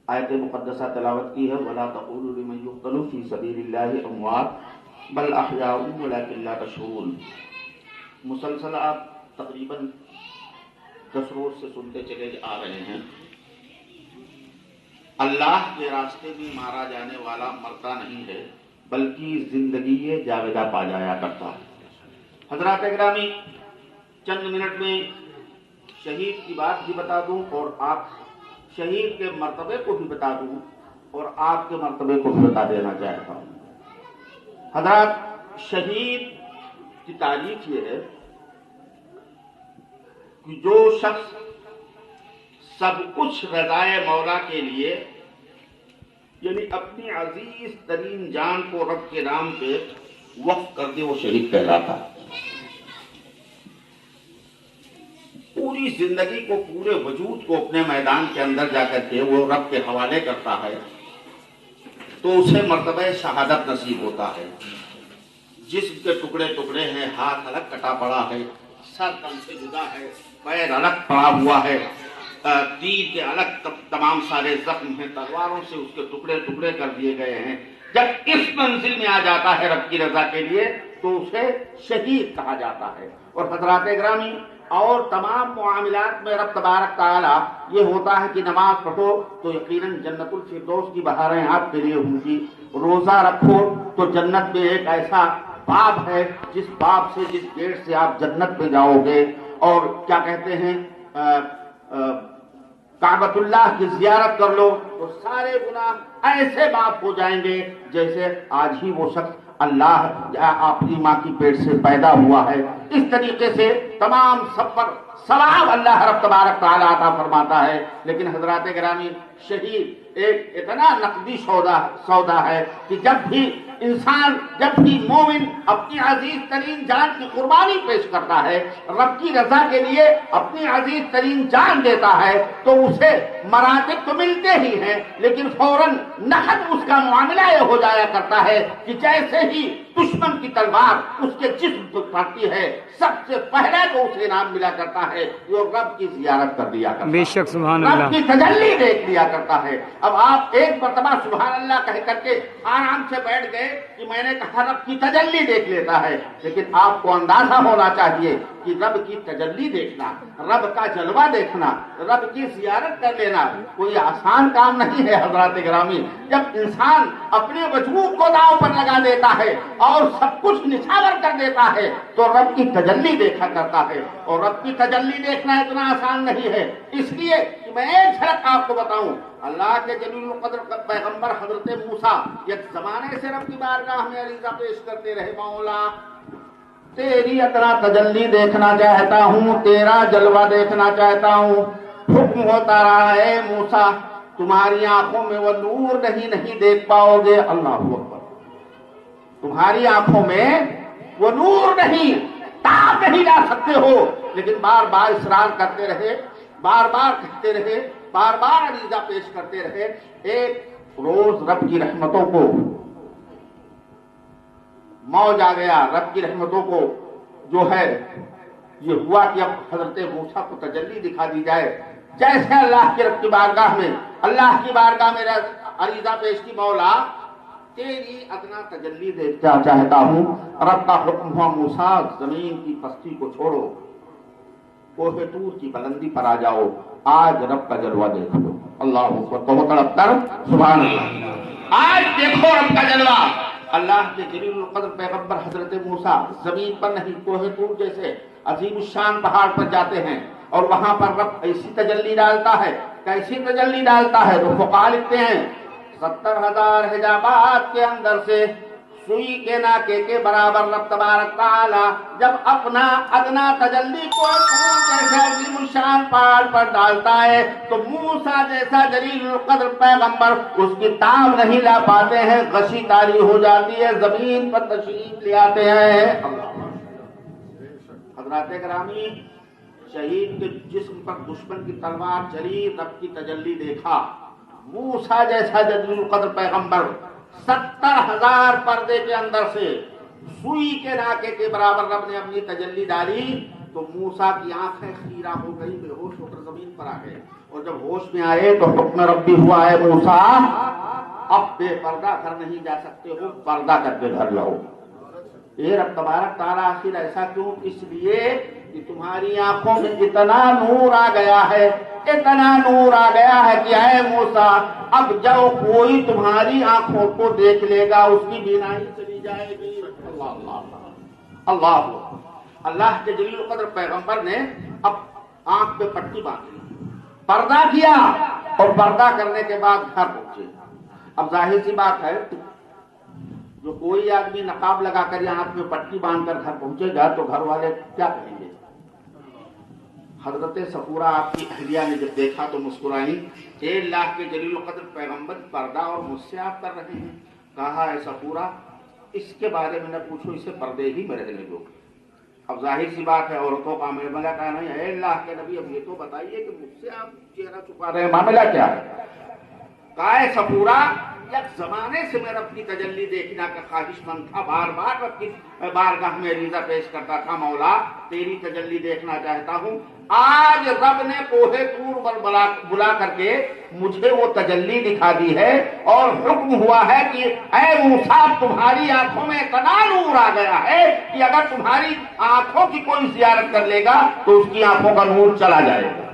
آیت مقدسہ تلاوت کی ہے، وَلَا تَقُولُوا لِمَن يُقْتَلُ فِي سَبِيلِ اللَّهِ أَمْوَاتٌ بَلْ أَحْيَاءٌ وَلَٰكِن لَّا تَشْعُرُونَ۔ مسلسل آپ تقریباً 10 روز سے سنتے چلے آ رہے ہیں، اللہ کے راستے میں مارا جانے والا مرتا نہیں ہے بلکہ زندگی جاویدہ پا جایا کرتا ہے۔ حضرات گرامی، چند منٹ میں شہید کی بات بھی بتا دوں اور آپ شہید کے مرتبے کو بھی بتا دوں اور آپ کے مرتبے کو بھی بتا دینا چاہتا ہوں۔ حضرات، شہید کی تعریف یہ ہے کہ جو شخص سب کچھ رضائے مولا کے لیے، یعنی اپنی عزیز ترین جان کو رب کے نام پہ وقف کر دے، وہ شہید کہلاتا ہے۔ پوری زندگی کو، پورے وجود کو اپنے میدان کے اندر جا کر کے وہ رب کے حوالے کرتا ہے تو اسے مرتبہ شہادت نصیب ہوتا ہے۔ جسم کے ٹکڑے ٹکڑے ہیں، ہاتھ الگ کٹا پڑا ہے، سر تن سے جدا ہے، پیر الگ پڑا ہوا ہے، تیر کے الگ تمام سارے زخم ہیں، تلواروں سے اس کے ٹکڑے ٹکڑے کر دیے گئے ہیں۔ جب اس منزل میں آ جاتا ہے رب کی رضا کے لیے تو اسے شہید کہا جاتا ہے۔ اور حضرات گرامی، اور تمام معاملات میں رب تبارک تعالیٰ یہ ہوتا ہے کہ نماز پڑھو تو یقیناً جنت الفردوس کی بہاریں آپ کے لیے ہوں گی، روزہ رکھو تو جنت میں ایک ایسا باب ہے جس باب سے، جس گیٹ سے آپ جنت میں جاؤ گے، اور کیا کہتے ہیں کعبۃ اللہ کی زیارت کر لو تو سارے گناہ ایسے معاف ہو جائیں گے جیسے آج ہی وہ شخص اللہ یا اپنی ماں کی پیٹ سے پیدا ہوا ہے۔ اس طریقے سے تمام سب پر ثواب اللہ رب تبارک تعالیٰ عطا فرماتا ہے۔ لیکن حضرات گرامی، شہید ایک اتنا نقدی سودا ہے کہ جب بھی انسان، جب بھی مومن اپنی عزیز ترین جان کی قربانی پیش کرتا ہے، رب کی رضا کے لیے اپنی عزیز ترین جان دیتا ہے، تو اسے مراتب تو ملتے ہی ہیں لیکن فوراً نقد اس کا معاملہ یہ ہو جایا کرتا ہے کہ جیسے ہی دشمن کی تلوار اس کے جسم پر پڑتی ہے، سب سے پہلے تو اسے انعام ملا کرتا ہے وہ رب کی زیارت کر لیا کرتا ہے، بے شک سبحان اللہ، رب کی تجلی دیکھ لیا کرتا ہے۔ اب آپ ایک مرتبہ سبحان اللہ کہہ کر کے آرام سے بیٹھ گئے کہ میں نے کہا رب کی تجلی دیکھ لیتا ہے، لیکن آپ کو اندازہ ہونا چاہیے کہ رب کی تجلی دیکھنا، رب کا جلوہ دیکھنا، رب کی زیارت کر لینا کوئی آسان کام نہیں ہے۔ حضرات گرامی، جب انسان اپنے وجود کو داؤ پر لگا دیتا ہے اور سب کچھ نچھاور کر دیتا ہے تو رب کی تجلی دیکھا کرتا ہے، اور رب کی تجلی دیکھنا اتنا آسان نہیں ہے۔ اس لیے کہ میں ایک جھلک آپ کو بتاؤں، اللہ کے جلیل القدر پیغمبر حضرت موسیٰ ایک زمانے سے رب کی بارگاہ میں عریضہ پیش کرتے رہے، مولا تیری اتنا تجلی دیکھنا چاہتا ہوں، تیرا جلوہ دیکھنا چاہتا ہوں۔ حکم ہوتا رہا ہے موسیٰ تمہاری آنکھوں میں وہ نور نہیں دیکھ پاؤ گے، اللہ اکبر، تمہاری آنکھوں میں وہ نور نہیں، تاب نہیں لا سکتے ہو، لیکن بار بار اصرار کرتے رہے، بار بار کہتے رہے، بار بار عریضہ پیش کرتے رہے۔ ایک روز رب کی رحمتوں کو موج آ گیا، رب کی رحمتوں کو جو ہے یہ ہوا کہ اب حضرت موسیٰ کو تجلی دکھا دی جائے۔ جیسے اللہ کے رب کی بارگاہ میں، اللہ کی بارگاہ میں عریضہ پیش کی، مولا تیری ادنا تجلی دیکھنا چاہتا ہوں۔ رب کا حکم ہوا موسیٰ زمین کی پستی کو چھوڑو، کوہ طور کی بلندی پر آ جاؤ، آج رب کا جلوہ دیکھ لو۔ اللہ اکبر، بہت تڑپ کر سبحان اللہ، آج دیکھو رب کا جلوہ۔ اللہ کے جلیل القدر پیغمبر حضرت موسیٰ زمین پر نہیں، کوہ طور جیسے عظیم الشان پہاڑ پر جاتے ہیں اور وہاں پر رب ایسی تجلی ڈالتا ہے، کیسی تجلی ڈالتا ہے تو فقہاء لکھتے ہیں 70,000 حجابات کے اندر سے سوئی کے ناکے کے برابر رب تبارک تعالی جب اپنا ادنا تجلی کو جیسے عظیم الشان پہاڑ پر ڈالتا ہے تو موسیٰ جیسا جلیل القدر پیغمبر اس کی تاب نہیں لا پاتے ہیں، غشی تاری ہو جاتی ہے، زمین پر تشریف لے آتے ہیں۔ حضرات گرامی، شہید کے جسم پر دشمن کی تلوار چلی، رب کی تجلی دیکھا، موسیٰ جیسا جلیل القدر پیغمبر 70,000 پردے کے اندر سے سوئی کے ناکے کے برابر رب نے اپنی تجلی ڈالی تو موسیٰ کی آنکھیں خیرہ ہو گئی، بے ہوش ہو کر زمین پر آ گئے اور جب ہوش میں آئے تو حکم ربی ہوا ہے موسیٰ اب بے پردہ گھر نہیں جا سکتے ہو، پردہ کر کے گھر لاؤ۔ اے رب تبارک تعالیٰ آخر ایسا کیوں؟ اس لیے کہ تمہاری آنکھوں میں اتنا نور آ گیا ہے، اتنا نور آ گیا ہے کہ اے موسیٰ اب جب کوئی تمہاری آنکھوں کو دیکھ لے گا اس کی بینائی چلی جائے گی۔ اللہ اللہ اللہ اللہ کے جلیل القدر پیغمبر نے اب آنکھ پہ پٹی باندھی، پردہ کیا اور پردہ کرنے کے بعد گھر پہنچے۔ اب ظاہر سی بات ہے جو کوئی آدمی نقاب لگا کر یا آنکھ میں پٹی باندھ کر گھر پہنچے گا تو گھر والے کیا کہیں گے؟ حضرت صفورہ آپ کی اہلیہ نے جب دیکھا تو مسکرائی، اے اللہ کے جلیل القدر پیغمبر پردہ اور مجھ سے آپ کر رہے ہیں؟ کہا اے صفورہ اس کے بارے میں نہ پوچھو، اسے پردے ہی میں رہنے دو۔ اب ظاہر سی بات ہے عورتوں کا معاملہ کہا نہیں، اے اللہ کے نبی اب یہ تو بتائیے کہ مجھ سے آپ چہرہ چھپا رہے ہیں، معاملہ کیا ہے؟ کہا اے صفورہ یک زمانے سے میں رب کی تجلی دیکھنا کا خواہش مند تھا، بار بار رب کی بارگاہ میں عریضہ پیش کرتا تھا، مولا تیری تجلی دیکھنا چاہتا ہوں۔ آج رب نے کوہ طور پر بلا کر کے مجھے وہ تجلی دکھا دی ہے اور حکم ہوا ہے کہ اے موسیٰ تمہاری آنکھوں میں اتنا نور آ گیا ہے کہ اگر تمہاری آنکھوں کی کوئی زیارت کر لے گا تو اس کی آنکھوں کا نور چلا جائے گا۔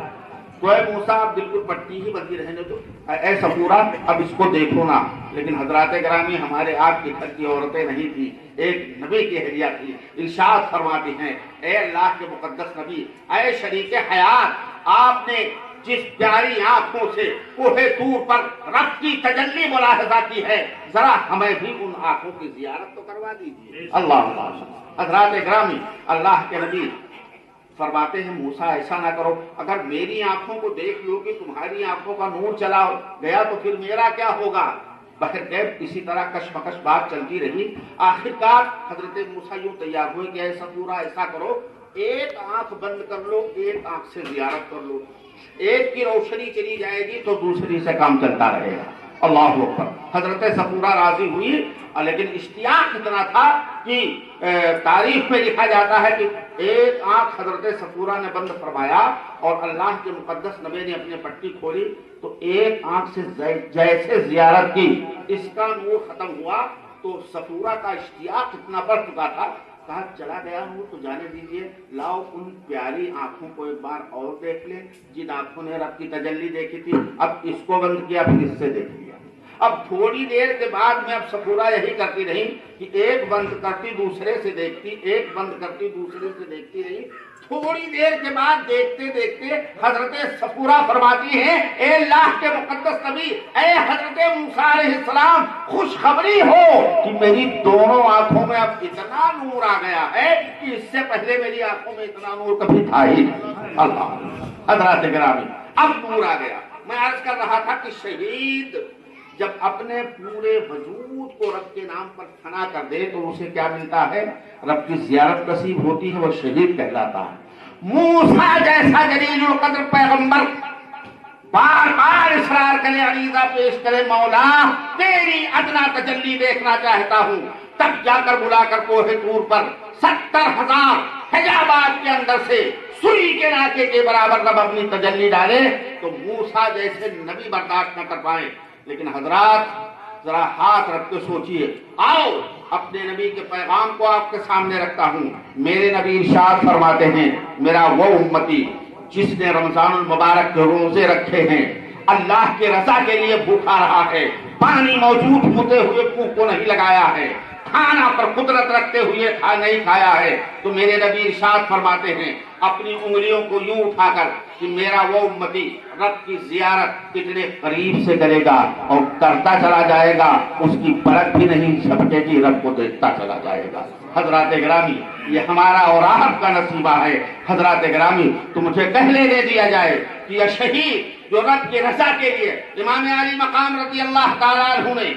تو اے موسیٰ آپ بالکل پٹی ہی بندی رہنے دو، اے صفورہ اب اس کو دیکھو نا۔ لیکن حضرات گرامی ہمارے آپ کے گھر کی عورتیں نہیں تھی، ایک نبی کی اہلیہ تھی، ارشاد فرماتی ہیں اے اللہ کے مقدس نبی، اے شریک حیات آپ نے جس پیاری آنکھوں سے کوہ طور پر رب کی تجلی ملاحظہ کی ہے ذرا ہمیں بھی ان آنکھوں کی زیارت تو کروا دیجیے۔ اللہ اللہ حضرات گرامی اللہ کے نبی فرماتے ہیں موسیٰ ایسا نہ کرو، اگر میری آنکھوں کو دیکھ لو کہ تمہاری آنکھوں کا نور چلا گیا تو پھر میرا کیا ہوگا؟ بہرکیف اسی طرح کشمکش بات چلتی رہی۔ آخرکار حضرت موسیٰ یوں تیار ہوئے کہ اے صفورہ ایسا کرو ایک آنکھ بند کر لو، ایک آنکھ سے زیارت کر لو، ایک کی روشنی چلی جائے گی تو دوسری سے کام چلتا رہے گا۔ اللہ اکبر۔ حضرت صفورہ راضی ہوئی، لیکن اشتیاق اتنا تھا کہ تاریخ میں لکھا جاتا ہے کہ ایک آنکھ حضرت صفورہ نے بند فرمایا اور اللہ کے مقدس نبی نے اپنی پٹی کھولی تو ایک آنکھ سے جیسے زیارت کی اس کا نور ختم ہوا تو صفورہ کا اشتیاق اتنا بڑھ چکا تھا، کہا چلا گیا نور تو جانے دیجیے، لاؤ ان پیاری آنکھوں کو ایک بار اور دیکھ لیں جن آنکھوں نے رب کی تجلی دیکھی تھی۔ اب اس کو بند کیا پھر اس سے دیکھ لیا۔ اب تھوڑی دیر کے بعد میں اب صفورہ یہی کرتی رہی کہ ایک بند کرتی دوسرے سے دیکھتی، ایک بند کرتی دوسرے سے دیکھتی رہی۔ تھوڑی دیر کے بعد دیکھتے دیکھتے حضرت صفورہ فرماتی ہیں اے اللہ کے مقدس نبی، اے حضرت موسیٰ علیہ السلام خوشخبری ہو کہ میری دونوں آنکھوں میں اب اتنا نور آ گیا ہے کہ اس سے پہلے میری آنکھوں میں اتنا نور کبھی تھا ہی نہیں۔ اللہ حضرات گرامی اب نور آ گیا۔ میں عرض کر رہا تھا کہ شہید جب اپنے پورے وجود کو رب کے نام پر فنا کر دے تو اسے کیا ملتا ہے؟ رب کی زیارت نصیب ہوتی ہے، وہ شہید کہلاتا ہے۔ موسیٰ جیسا جلیل القدر پیغمبر بار بار اصرار کرے، عریضہ پیش کرے، مولا تیری ادنا تجلی دیکھنا چاہتا ہوں، تب جا کر بلا کر کوہ طور پر 70,000 حجابات کے اندر سے سوئی کے ناکے کے برابر رب اپنی تجلی ڈالے تو موسیٰ جیسے نبی برداشت نہ کر پائے۔ لیکن حضرات ذرا ہاتھ رکھ کے سوچئے، آؤ اپنے نبی کے پیغام کو آپ کے سامنے رکھتا ہوں۔ میرے نبی ارشاد فرماتے ہیں میرا وہ امتی جس نے رمضان المبارک کے روزے رکھے ہیں، اللہ کے رضا کے لیے بھوکا رہا ہے، پانی موجود ہوتے ہوئے منہ کو نہیں لگایا ہے، کھانا پر قدرت رکھتے ہوئے نہیں کھایا ہے، تو میرے نبی ارشاد فرماتے ہیں اپنی انگلیوں کو یوں اٹھا کر کہ میرا وہ امتی رب کی زیارت کتنے قریب سے کرے گا اور کرتا چلا جائے گا، اس کی پلک بھی نہیں جھپکے گی، رب کو دیکھتا چلا جائے گا۔ حضرات گرامی یہ ہمارا اور آپ کا نصیبہ ہے۔ حضرات گرامی تو مجھے پہلے دے دیا جائے کہ یہ شہید جو رب کی رضا کے لیے امام علی مقام رضی اللہ تعالیٰ عنہ نے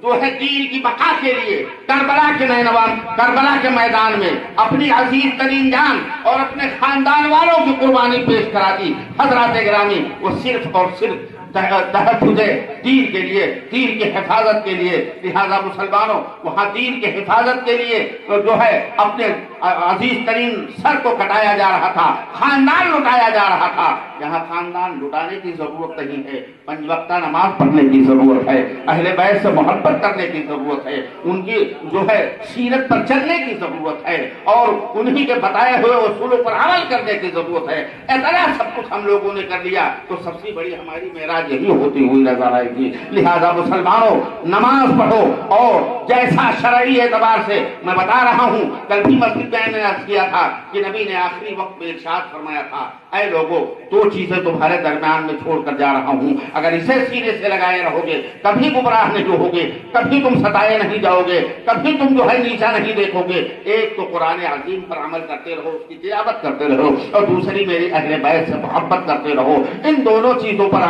جو ہے دین کی بقا کے لیے کربلا کے نینوان کربلا کے میدان میں اپنی عزیز ترین جان اور اپنے خاندان والوں کی قربانی پیش کرا دی۔ حضرات گرامی وہ صرف اور صرف تحفظ دین کے لیے، دین کی حفاظت کے لیے، لہذا مسلمانوں وہاں دین کے حفاظت کے لیے جو ہے اپنے عزیز ترین سر کو کٹایا جا رہا تھا، خاندان لٹایا جا رہا تھا۔ یہاں خاندان لٹانے کی ضرورت نہیں ہے، 5 وقتہ نماز پڑھنے کی ضرورت ہے، اہل بیت سے محبت کرنے کی ضرورت ہے، ان کی جو ہے سیرت پر چلنے کی ضرورت ہے، اور انہی کے بتائے ہوئے اصولوں پر عمل کرنے کی ضرورت ہے۔ اتنا سب کچھ ہم لوگوں نے کر لیا تو سب سے بڑی ہماری معراج یہی ہوتی ہوئی نظر آئے گی۔ لہذا مسلمانوں، نماز پڑھو، اور جیسا شرعی اعتبار سے میں بتا رہا ہوں، کل بھی مسجد میں نے عرض کیا تھا کہ نبی نے آخری وقت میں ارشاد فرمایا تھا، اے لوگوں، 2 چیزیں تمہارے درمیان میں چھوڑ کر جا رہا ہوں، اگر اسے سینے سے لگائے رہو گے کبھی گمراہ نہیں ہوگے، کبھی تم ستائے نہیں جاؤ گے، کبھی تم جو ہے نیچا نہیں دیکھو گے۔ ایک تو قرآن عظیم پر عمل کرتے رہو، اس کی تلاوت کرتے رہو، اور دوسری میری اہل بیت سے محبت کرتے رہو۔ ان دونوں چیزوں پر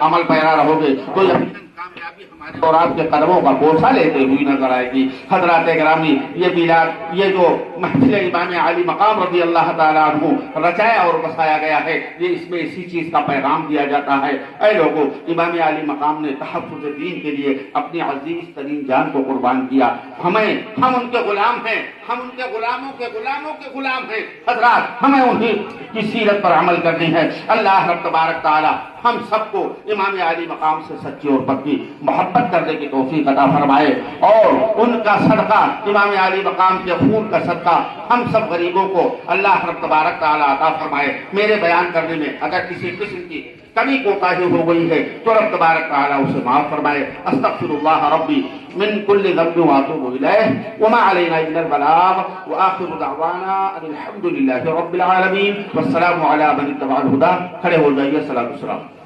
عمل پیرا رہو گے تو یقیناً کامیابی ہمارے اور آپ کے قدموں کا بوسہ لیتے ہوئی نظر آئے گی۔ حضرات گرامی، یہ میلاد، یہ جو محفل امام عالی مقام رضی اللہ تعالیٰ عنہ رچایا اور بسایا گیا ہے، یہ اس میں اسی چیز کا پیغام دیا جاتا ہے۔ اے لوگوں، امام عالی مقام نے تحفظ دین کے لیے اپنی عزیز ترین جان کو قربان کیا۔ ہم ان کے غلام ہیں، ہم ان کے غلاموں کے غلاموں کے غلام ہیں۔ حضرات، ہمیں انہی کی سیرت پر عمل کرنی ہے۔ اللہ رب تبارک تعالیٰ ہم سب کو امام عالی مقام سے سچی اور پکی محبت کرنے کی توفیق عطا فرمائے، اور ان کا صدقہ، امام عالی مقام کے خون کا صدقہ ہم سب غریبوں کو اللہ رب تبارک تعالیٰ عطا فرمائے۔ میرے بیان کرنے میں اگر کسی قسم کی کمی کوتاہی ہو گئی ہے تو رب تبارک تعالیٰ اسے معاف فرمائے۔ استغفر اللہ ربی من کل ذنب واتوب الیہ وما علینا الا البلاغ وآخر دعوانا ان الحمد للہ رب العالمین والسلام علی من اتبع الہدی۔ کھڑے ہو جائیے، صلاۃ والسلام۔